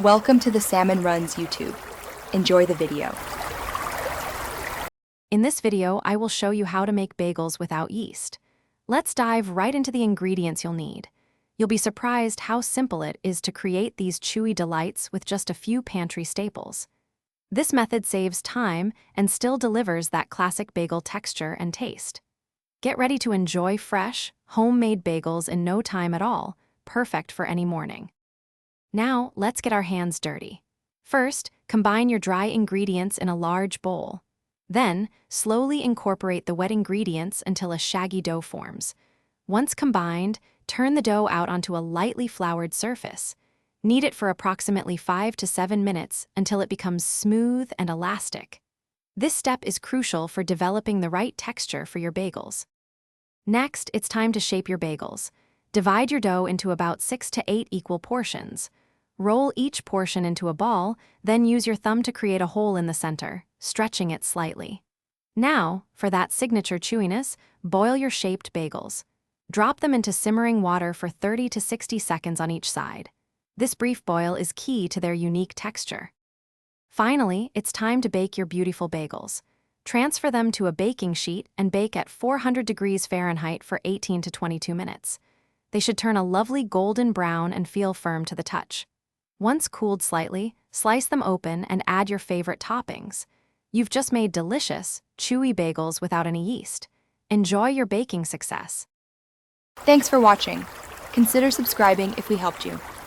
Welcome to the Salmon Runs YouTube. Enjoy the video. In this video, I will show you how to make bagels without yeast. Let's dive right into the ingredients you'll need. You'll be surprised how simple it is to create these chewy delights with just a few pantry staples. This method saves time and still delivers that classic bagel texture and taste. Get ready to enjoy fresh, homemade bagels in no time at all, perfect for any morning. Now, let's get our hands dirty. First, combine your dry ingredients in a large bowl. Then, slowly incorporate the wet ingredients until a shaggy dough forms. Once combined, turn the dough out onto a lightly floured surface. Knead it for approximately 5 to 7 minutes until it becomes smooth and elastic. This step is crucial for developing the right texture for your bagels. Next, it's time to shape your bagels. Divide your dough into about 6 to 8 equal portions. Roll each portion into a ball, then use your thumb to create a hole in the center, stretching it slightly. Now, for that signature chewiness, boil your shaped bagels. Drop them into simmering water for 30 to 60 seconds on each side. This brief boil is key to their unique texture. Finally, it's time to bake your beautiful bagels. Transfer them to a baking sheet and bake at 400 degrees Fahrenheit for 18 to 22 minutes. They should turn a lovely golden brown and feel firm to the touch. Once cooled slightly, slice them open and add your favorite toppings. You've just made delicious, chewy bagels without any yeast. Enjoy your baking success. Thanks for watching. Consider subscribing if we helped you.